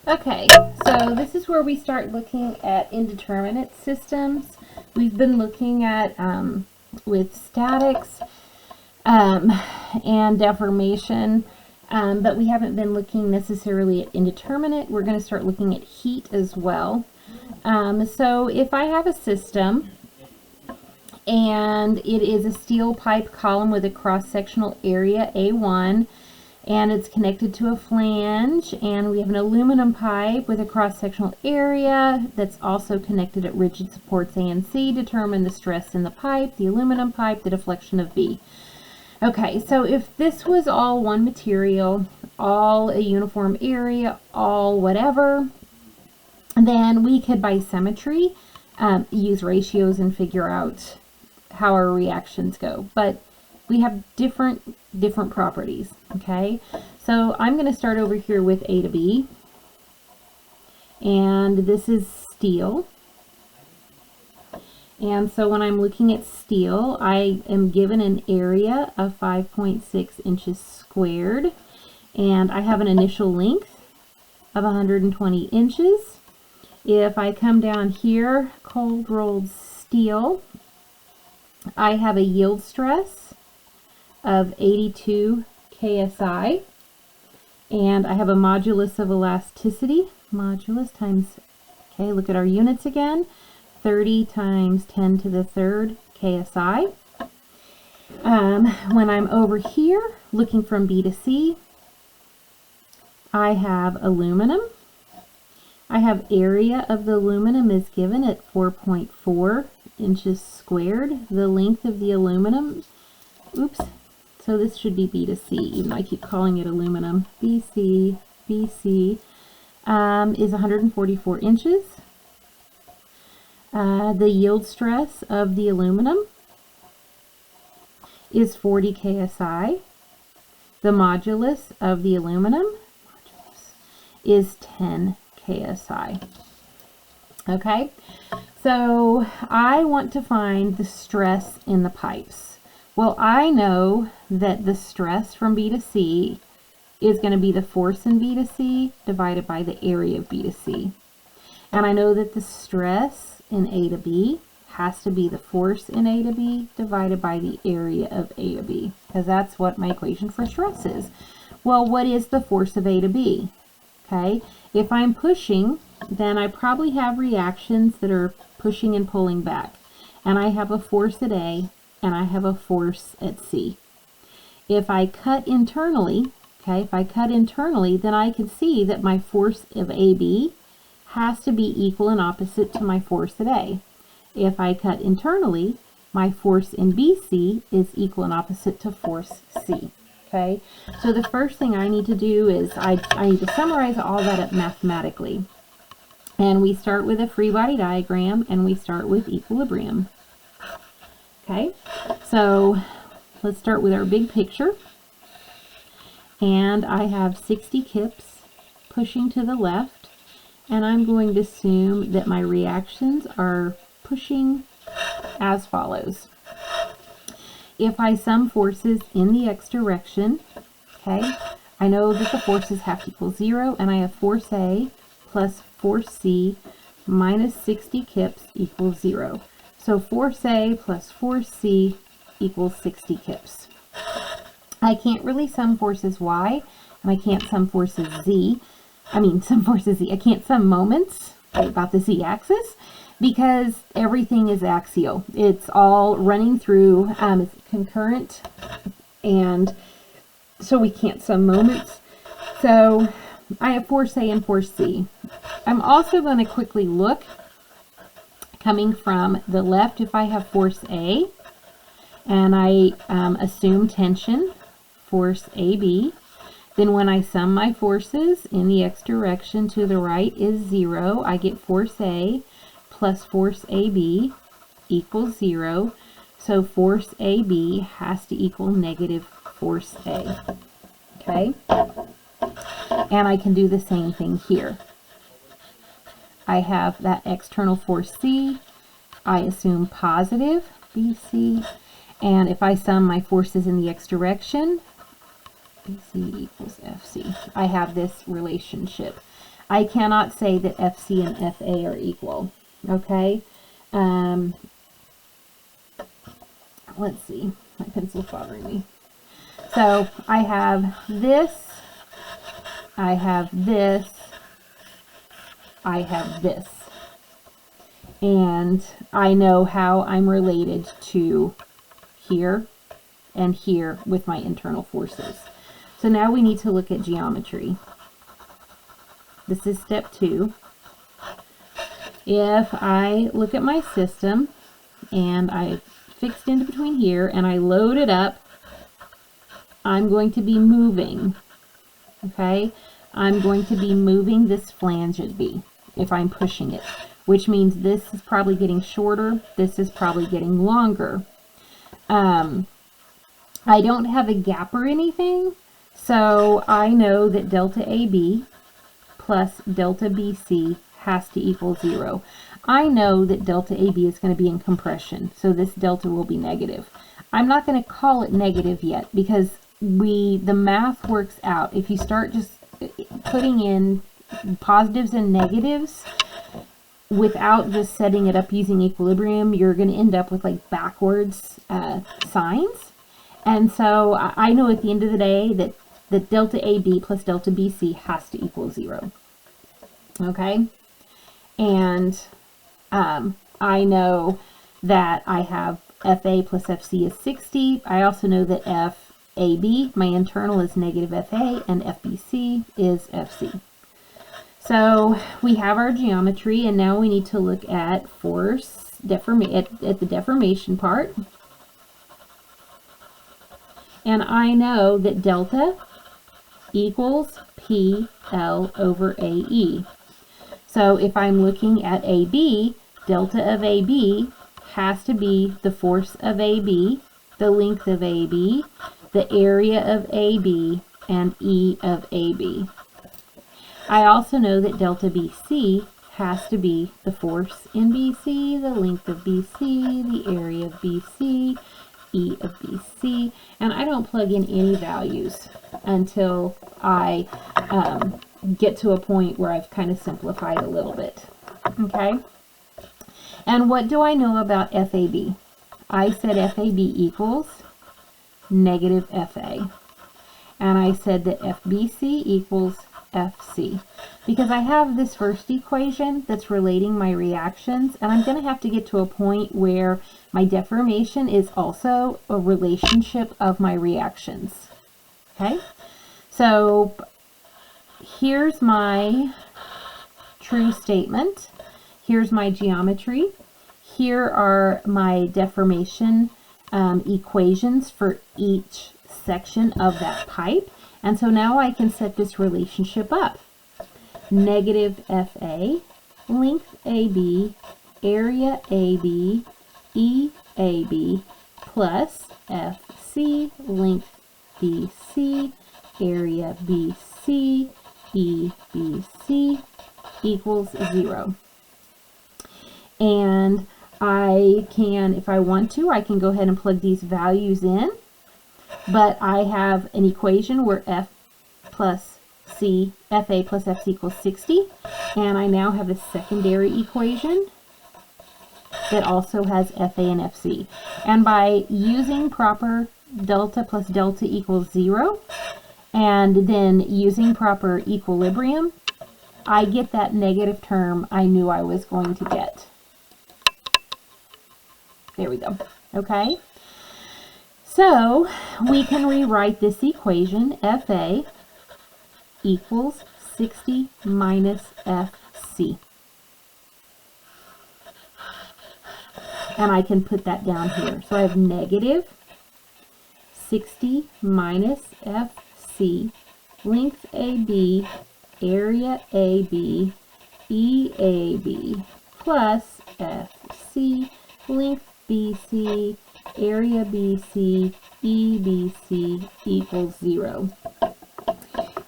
Okay, so this is where we start looking at indeterminate systems. We've been looking at with statics and deformation, but we haven't been looking necessarily at indeterminate. We're going to start looking at heat as well. So if I have a system and it is a steel pipe column with a cross-sectional area A1, and it's connected to a flange, and we have an aluminum pipe with a cross-sectional area that's also connected at rigid supports A and C. Determine the stress in the pipe, the aluminum pipe, the deflection of B. Okay, so if this was all one material, all a uniform area, all whatever, then we could, by symmetry, use ratios and figure out how our reactions go. But we have different properties, okay? So I'm going to start over here with A to B, and this is steel. And so when I'm looking at steel, I am given an area of 5.6 inches squared, and I have an initial length of 120 inches. If I come down here, cold rolled steel, I have a yield stress of 82 KSI, and I have a modulus of elasticity, modulus times, okay, look at our units again, 30 times 10 to the third KSI. When I'm over here looking from B to C, I have aluminum. I have area of the aluminum is given at 4.4 inches squared. The length of the aluminum, oops, so this should be B to C, even though I keep calling it aluminum. BC is 144 inches. The yield stress of the aluminum is 40 KSI. The modulus of the aluminum is 10 KSI. Okay, so I want to find the stress in the pipes. Well, I know that the stress from B to C is going to be the force in B to C divided by the area of B to C. And I know that the stress in A to B has to be the force in A to B divided by the area of A to B, because that's what my equation for stress is. Well, what is the force of A to B? Okay, if I'm pushing, then I probably have reactions that are pushing and pulling back. And I have a force at A and I have a force at C. If I cut internally, okay, then I can see that my force of AB has to be equal and opposite to my force at A. If I cut internally, my force in BC is equal and opposite to force C. Okay, so the first thing I need to do is I need to summarize all that up mathematically. And we start with a free body diagram, and we start with equilibrium. Okay, so let's start with our big picture. And I have 60 kips pushing to the left, and I'm going to assume that my reactions are pushing as follows. If I sum forces in the x direction, okay, I know that the forces have to equal 0, and I have force A plus force C minus 60 kips equals 0. So force A plus force C equals 60 kips. I can't really sum forces Y, and I can't sum forces Z. I can't sum moments about the Z-axis, because everything is axial. It's all running through, it's concurrent, and so we can't sum moments. So I have force A and force C. I'm also going to quickly look, coming from the left, if I have force A, and I assume tension, force AB, then when I sum my forces in the x direction to the right is 0, I get force A plus force AB equals 0, so force AB has to equal negative force A. Okay? And I can do the same thing here. I have that external force C. I assume positive BC. And if I sum my forces in the x direction, BC equals FC. I have this relationship. I cannot say that FC and FA are equal. Okay? Let's see. My pencil's bothering me. So I have this, I have this, I have this. And I know how I'm related to here and here with my internal forces. So now we need to look at geometry. This is step 2. If I look at my system and I fixed into between here and I load it up, I'm going to be moving. Okay? I'm going to be moving this flange at B if I'm pushing it, which means this is probably getting shorter, this is probably getting longer. I don't have a gap or anything, so I know that delta AB plus delta BC has to equal 0. I know that delta AB is going to be in compression, so this delta will be negative. I'm not going to call it negative yet because the math works out. If you start just putting in positives and negatives without just setting it up using equilibrium, you're going to end up with like backwards signs. And so I know at the end of the day that delta AB plus delta BC has to equal 0. Okay? And I know that I have FA plus FC is 60. I also know that FAB, my internal, is negative FA, and FBC is FC. So we have our geometry, and now we need to look at force, at the deformation part. And I know that delta equals PL over AE. So if I'm looking at AB, delta of AB has to be the force of AB, the length of AB, the area of AB, and E of AB. I also know that delta BC has to be the force in BC, the length of BC, the area of BC, E of BC, and I don't plug in any values until I get to a point where I've kind of simplified a little bit. Okay? And what do I know about FAB? I said FAB equals negative FA. And I said that FBC equals FC. Because I have this first equation that's relating my reactions, and I'm going to have to get to a point where my deformation is also a relationship of my reactions. Okay? So here's my true statement. Here's my geometry. Here are my deformation equations for each section of that pipe. And so now I can set this relationship up. Negative FA, length AB, area AB, EAB, plus FC, length BC, area BC, EBC equals 0. And I can, if I want to, I can go ahead and plug these values in. But I have an equation where F plus C, FA plus FC equals 60. And I now have a secondary equation that also has FA and FC. And by using proper delta plus delta equals 0, and then using proper equilibrium, I get that negative term I knew I was going to get. There we go. Okay? So we can rewrite this equation, FA equals 60 minus FC. And I can put that down here. So I have negative 60 minus FC, length AB, area AB, EAB, plus FC, length BC, area BC, EBC equals 0.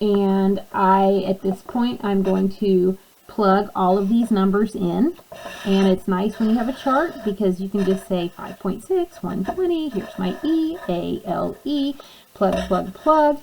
And at this point, I'm going to plug all of these numbers in. And it's nice when you have a chart because you can just say 5.6, 120, here's my E, A, L, E, plug, plug, plug.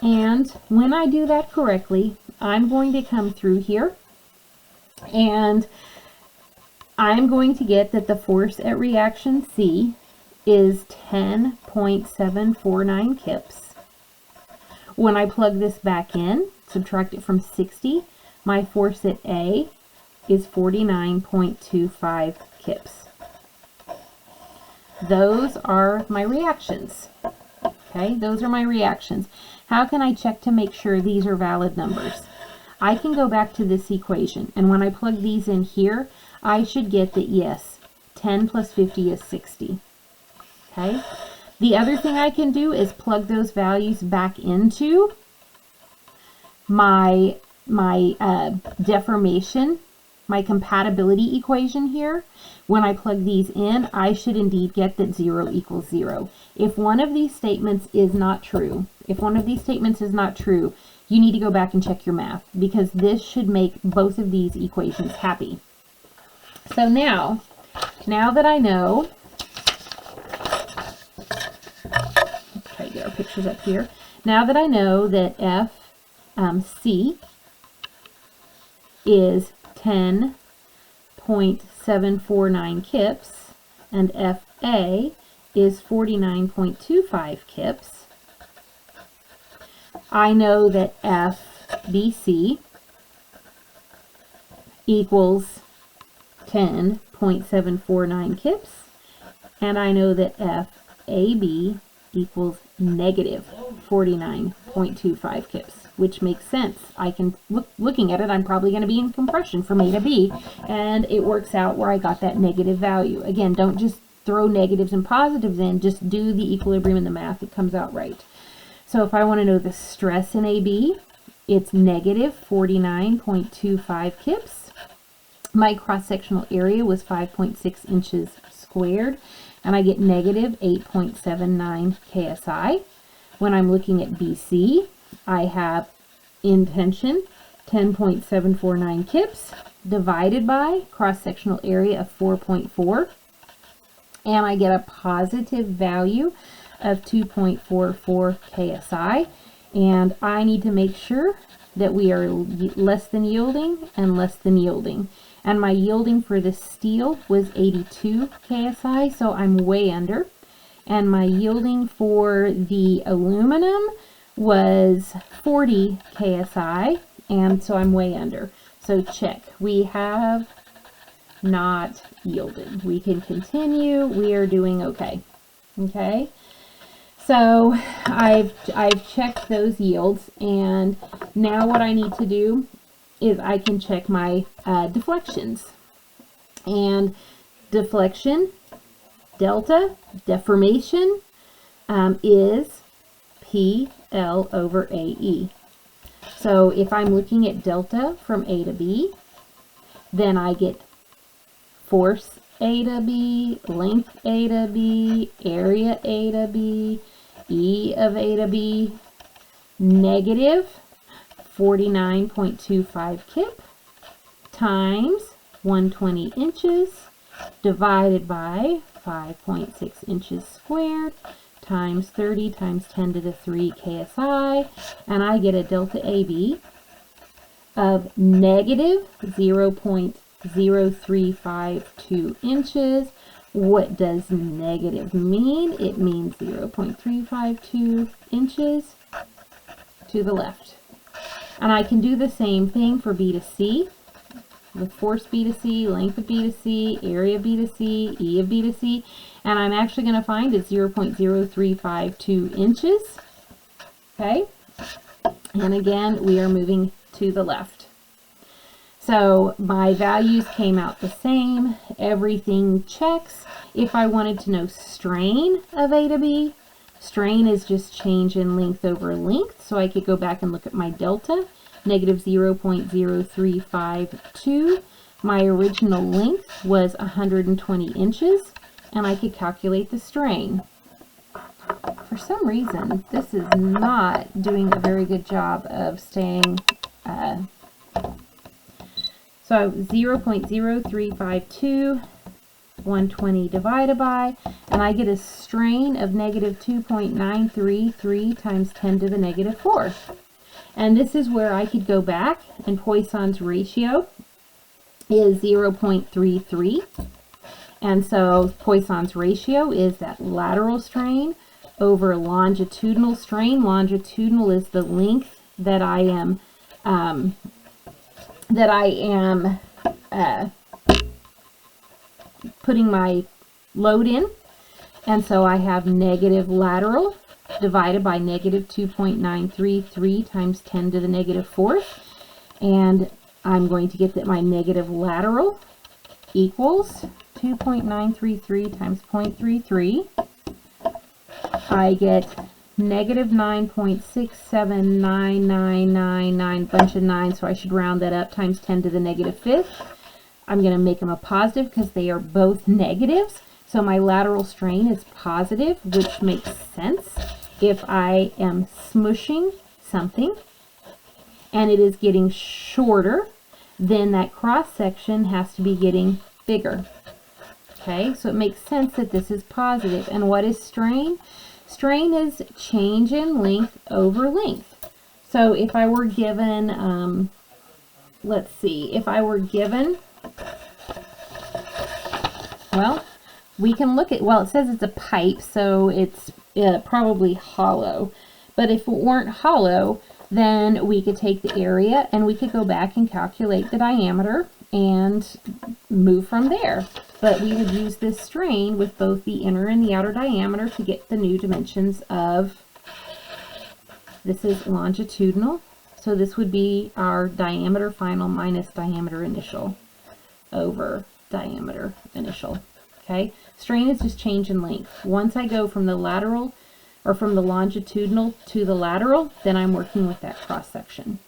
And when I do that correctly, I'm going to come through here, and I'm going to get that the force at reaction C is 10.749 kips. When I plug this back in, subtract it from 60, my force at A is 49.25 kips. Those are my reactions. Okay, those are my reactions. How can I check to make sure these are valid numbers? I can go back to this equation, and when I plug these in here, I should get that, yes, 10 plus 50 is 60. Okay, the other thing I can do is plug those values back into my deformation, my compatibility equation here. When I plug these in, I should indeed get that 0 equals 0. If one of these statements is not true, you need to go back and check your math, because this should make both of these equations happy. So now that I know, let's try to get our pictures up here. Now that I know that FC is 10.749 kips and FA is 49.25 kips, I know that FBC equals 10.749 kips, and I know that FAB equals negative 49.25 kips, which makes sense. I can, looking at it, I'm probably going to be in compression from A to B, and it works out where I got that negative value. Again, don't just throw negatives and positives in, just do the equilibrium in the math. It comes out right. So if I want to know the stress in AB, it's negative 49.25 kips. My cross-sectional area was 5.6 inches squared, and I get negative 8.79 KSI. When I'm looking at BC, I have in tension 10.749 kips divided by cross-sectional area of 4.4, and I get a positive value of 2.44 KSI, and I need to make sure that we are less than yielding and less than yielding. And my yielding for the steel was 82 KSI, so I'm way under. And my yielding for the aluminum was 40 KSI, and so I'm way under. So check. We have not yielded. We can continue. We are doing okay. Okay. So I've checked those yields, and now what I need to do is I can check my deflections. And deflection, delta, deformation is PL over AE. So if I'm looking at delta from A to B, then I get force A to B, length A to B, area A to B, E of A to B, negative 49.25 kip times 120 inches divided by 5.6 inches squared times 30 times 10 to the 3 KSI, and I get a delta AB of negative 0.0352 inches. What does negative mean? It means 0.352 inches to the left. And I can do the same thing for B to C, with force B to C, length of B to C, area B to C, E of B to C, and I'm actually going to find it's 0.0352 inches. Okay, and again, we are moving to the left. So my values came out the same. Everything checks. If I wanted to know strain of A to B, strain is just change in length over length. So I could go back and look at my delta, negative 0.0352. My original length was 120 inches, and I could calculate the strain. For some reason, this is not doing a very good job of staying so 0.0352, 120 divided by, and I get a strain of negative 2.933 times 10 to the negative 4. And this is where I could go back, and Poisson's ratio is 0.33. And so Poisson's ratio is that lateral strain over longitudinal strain. Longitudinal is the length that I am putting my load in. And so I have negative lateral divided by negative 2.933 times 10 to the negative fourth. And I'm going to get that my negative lateral equals 2.933 times 0.33. I get negative 9.679999, bunch of 9, so I should round that up, times 10 to the negative fifth. I'm going to make them a positive because they are both negatives. So my lateral strain is positive, which makes sense if I am smushing something and it is getting shorter, then that cross section has to be getting bigger. Okay, so it makes sense that this is positive. And what is strain? Strain is change in length over length. So if I were given, let's see, if I were given, well, we can look at, well, it says it's a pipe, so it's probably hollow. But if it weren't hollow, then we could take the area and we could go back and calculate the diameter and move from there. But we would use this strain with both the inner and the outer diameter to get the new dimensions of, this is longitudinal, so this would be our diameter final minus diameter initial over diameter initial. Okay, strain is just change in length. Once I go from the lateral or from the longitudinal to the lateral, then I'm working with that cross section.